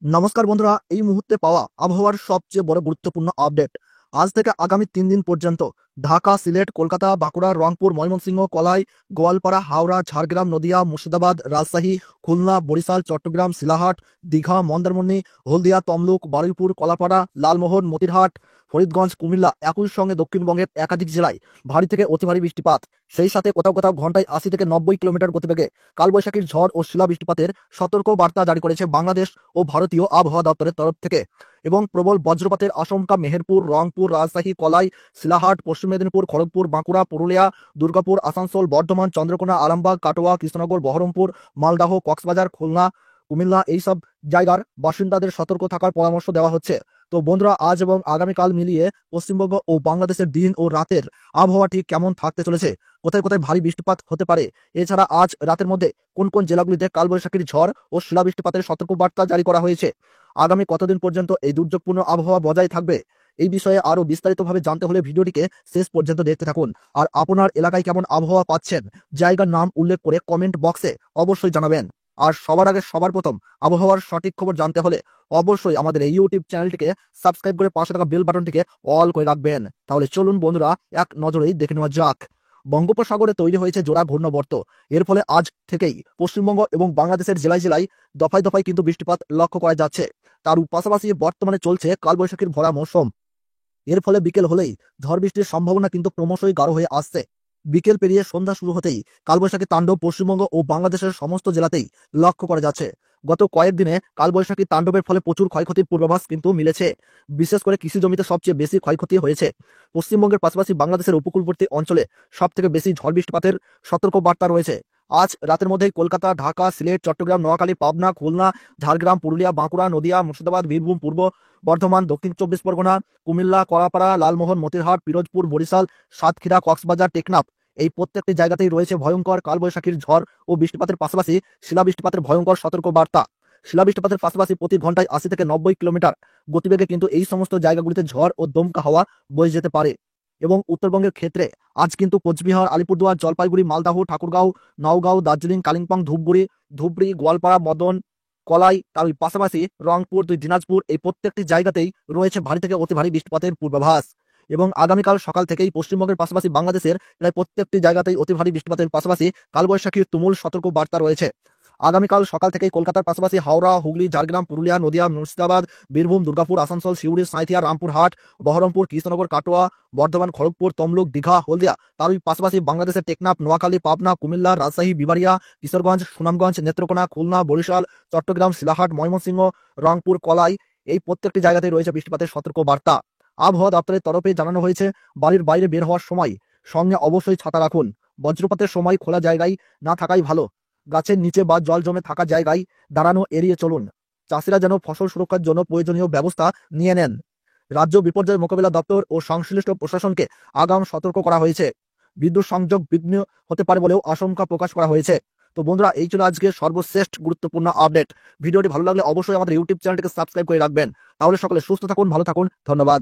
নমস্কার বন্ধুরা, এই মুহূর্তে পাওয়া আবহাওয়ার সবচেয়ে বড় গুরুত্বপূর্ণ আপডেট। আজ থেকে আগামী 3 দিন পর্যন্ত ঢাকা, সিলেট, কলকাতা, বাঁকুড়া, রংপুর, ময়মনসিংহ, কলাই, গোয়ালপাড়া, হাওড়া, ঝাড়গ্রাম, নদিয়া, মুর্শিদাবাদ, রাজশাহী, খুলনা, বরিশাল, চট্টগ্রাম, শিলাহাট, দীঘা, মন্দারমণি, হলদিয়া, তমলুক, বারুইপুর, কলাপাড়া, লালমোহন, মতিরহাট, ফরিদগঞ্জ, কুমিল্লা একই সঙ্গে দক্ষিণবঙ্গের একাধিক জেলায় ভারী থেকে অতি ভারী বৃষ্টিপাত, সেই সাথে কোথাও কোথাও ঘন্টায় 80 থেকে 90 কিলোমিটার গতিবেগে কালবৈশাখীর ঝড় ও শিলাবৃষ্টিপাতের সতর্ক বার্তা জারি করেছে বাংলাদেশ ও ভারতীয় আবহাওয়া দপ্তরের তরফ থেকে। এবং প্রবল বজ্রপাতের আশঙ্কা মেহেরপুর, রংপুর, রাজশাহী, কলাই, শিলাহাট, পশ্চিম মেদিনীপুর, খড়গপুর, বাঁকুড়া, পুরুলিয়া, দুর্গাপুর, আসানসোল, বর্ধমান, চন্দ্রকোনা, আরামবাগ, কাটোয়া, কৃষ্ণনগর, বহরমপুর, মালদহ, কক্সবাজার, খুলনা, কুমিল্লা এইসব জায়গার বাসিন্দাদের সতর্ক থাকার পরামর্শ দেওয়া হচ্ছে। তো বন্ধুরা, আজ এবং আগামীকাল মিলিয়ে পশ্চিমবঙ্গ ও বাংলাদেশের দিন ও রাতের আবহাওয়া ঠিক কেমন থাকতে চলেছে, কোথায় কোথায় ভারী বৃষ্টিপাত হতে পারে, এছাড়া আজ রাতের মধ্যে কোন কোন জেলাগুলিতে কালবৈশাখীর ঝড় ও শিলাবৃষ্টিপাতের সতর্কবার্তা জারি করা হয়েছে, আগামী কতদিন পর্যন্ত এই দুর্যোগপূর্ণ আবহাওয়া বজায় থাকবে, এই বিষয়ে আরো বিস্তারিতভাবে জানতে হলে ভিডিওটিকে শেষ পর্যন্ত দেখতে থাকুন। আর আপনার এলাকায় কেমন আবহাওয়া পাচ্ছেন, জায়গার নাম উল্লেখ করে কমেন্ট বক্সে অবশ্যই জানাবেন। আর সবার আগে সবার প্রথম আবহাওয়ার সঠিক খবর জানতে হলে অবশ্যই আমাদের এই ইউটিউব চ্যানেলটিকে সাবস্ক্রাইব করে পাশে থাকা বেল বাটনটিকে অল করে রাখবেন। তাহলে চলুন বন্ধুরা, এক নজরেই দেখে নেওয়া যাক। বঙ্গোপসাগরে তৈরি হয়েছে জোড়া ঘূর্ণাবর্ত। এর ফলে আজ থেকেই পশ্চিমবঙ্গ এবং বাংলাদেশের জেলায় জেলায় দফায় দফায় কিন্তু বৃষ্টিপাত লক্ষ্য করা যাচ্ছে। তার পাশাপাশি বর্তমানে চলছে কালবৈশাখীর ভরা মৌসুম। এর ফলে বিকেল হলেই ঝড় বৃষ্টির সম্ভাবনা কিন্তু ক্রমশই গাঢ় হয়ে আসছে। বিকেল পেরিয়ে সন্ধ্যা শুরু হতেই কালবৈশাখী তাণ্ডব পশ্চিমবঙ্গ ও বাংলাদেশের সমস্ত জেলাতেই লক্ষ্য করা যাচ্ছে। গত কয়েকদিনে কালবৈশাখী তাণ্ডবের ফলে প্রচুর ক্ষয়ক্ষতির পূর্বাভাস কিন্তু মিলেছে। বিশেষ করে কৃষি জমিতে সবচেয়ে বেশি ক্ষয়ক্ষতি হয়েছে। পশ্চিমবঙ্গের পাশাপাশি বাংলাদেশের উপকূলবর্তী অঞ্চলে সব থেকে বেশি ঝড় বৃষ্টিপাতের সতর্ক বার্তা রয়েছে। আজ রাতের মধ্যেই কলকাতা, ঢাকা, সিলেট, চট্টগ্রাম, নোয়াখালী, পাবনা, খুলনা, ঝাড়গ্রাম, পুরুলিয়া, বাঁকুড়া, নদিয়া, মুর্শিদাবাদ, বীরভূম, পূর্ব বর্ধমান, দক্ষিণ 24 পরগনা, কুমিল্লা, কলাপাড়া, লালমোহন, মতিরহাট, পিরোজপুর, বরিশাল, সাতক্ষীরা, কক্সবাজার, টেকনাফ এই প্রত্যেকটি জায়গাতেই রয়েছে ভয়ঙ্কর কালবৈশাখীর ঝড় ও বৃষ্টিপাতের পাশাপাশি শিলাবৃষ্টিপাতের ভয়ঙ্কর সতর্ক বার্তা। শিলাবৃষ্টিপাতের পাশাপাশি প্রতি ঘন্টায় 80 থেকে 90 কিলোমিটার গতিবেগে কিন্তু এই সমস্ত জায়গাগুলিতে ঝড় ও দমকা হাওয়া বয়ে যেতে পারে। এবং উত্তরবঙ্গের ক্ষেত্রে আজ কিন্তু কোচবিহার, আলিপুরদুয়ার, জলপাইগুড়ি, মালদাহ, ঠাকুরগাঁও, নওগাঁও, দার্জিলিং, কালিম্পং, ধুবড়ি, গোয়ালপাড়া, মদন, কলাই, তার পাশাপাশি রংপুর, দিনাজপুর এই প্রত্যেকটি জায়গাতেই রয়েছে ভারী থেকে অতি ভারী বৃষ্টিপাতের পূর্বাভাস। এবং আগামীকাল সকাল থেকেই পশ্চিমবঙ্গের পাশাপাশি বাংলাদেশের প্রায় প্রত্যেকটি জায়গাতেই অতি ভারী বৃষ্টিপাতের পাশাপাশি কালবৈশাখীর তুমুল সতর্ক বার্তা রয়েছে। আগামীকাল সকাল থেকেই কলকাতার পাশাপাশি হাওড়া, হুগলি, ঝাড়গ্রাম, পুরুলিয়া, নদিয়া, মুর্শিদাবাদ, বীরভূম, দুর্গাপুর, আসানসোল, সিউড়ি, সাঁইথিয়া, রামপুরহাট, বহরমপুর, কৃষ্ণনগর, কাটোয়া, বর্ধমান, খড়গপুর, তমলুক, দীঘা, হলদিয়া, তার পাশাপাশি বাংলাদেশের টেকনাফ, নোয়াখালী, পাবনা, কুমিল্লা, রাজশাহী, বিবাড়িয়া, কিশোরগঞ্জ, সুনামগঞ্জ, নেত্রকোনা, খুলনা, বরিশাল, চট্টগ্রাম, শিলাহাট, ময়মনসিংহ, রংপুর, কলাই এই প্রত্যেকটি জায়গাতেই রয়েছে বৃষ্টিপাতের সতর্ক বার্তা। আবহাওয়া দপ্তরের তরফে জানানো হয়েছে, বাড়ির বাইরে বের হওয়ার সময় সঙ্গে অবশ্যই ছাতা রাখুন। বজ্রপাতের সময় খোলা জায়গায় না থাকাই ভালো। গাছের নিচে বা জল জমে থাকা জায়গায় দাঁড়ানো এড়িয়ে চলুন। চাষিরা যেন ফসল সুরক্ষার জন্য প্রয়োজনীয় ব্যবস্থা নিয়ে নেন। রাজ্য বিপর্যয় মোকাবিলা দপ্তর ও সংশ্লিষ্ট প্রশাসনকে আগাম সতর্ক করা হয়েছে। বিদ্যুৎ সংযোগ বিঘ্ন হতে পারে বলেও আশঙ্কা প্রকাশ করা হয়েছে। তো বন্ধুরা, এই ছিল আজকে সর্বশ্রেষ্ঠ গুরুত্বপূর্ণ আপডেট। ভিডিওটি ভালো লাগলে অবশ্যই আমাদের ইউটিউব চ্যানেলটিকে সাবস্ক্রাইব করে রাখবেন। তাহলে সকলে সুস্থ থাকুন, ভালো থাকুন, ধন্যবাদ।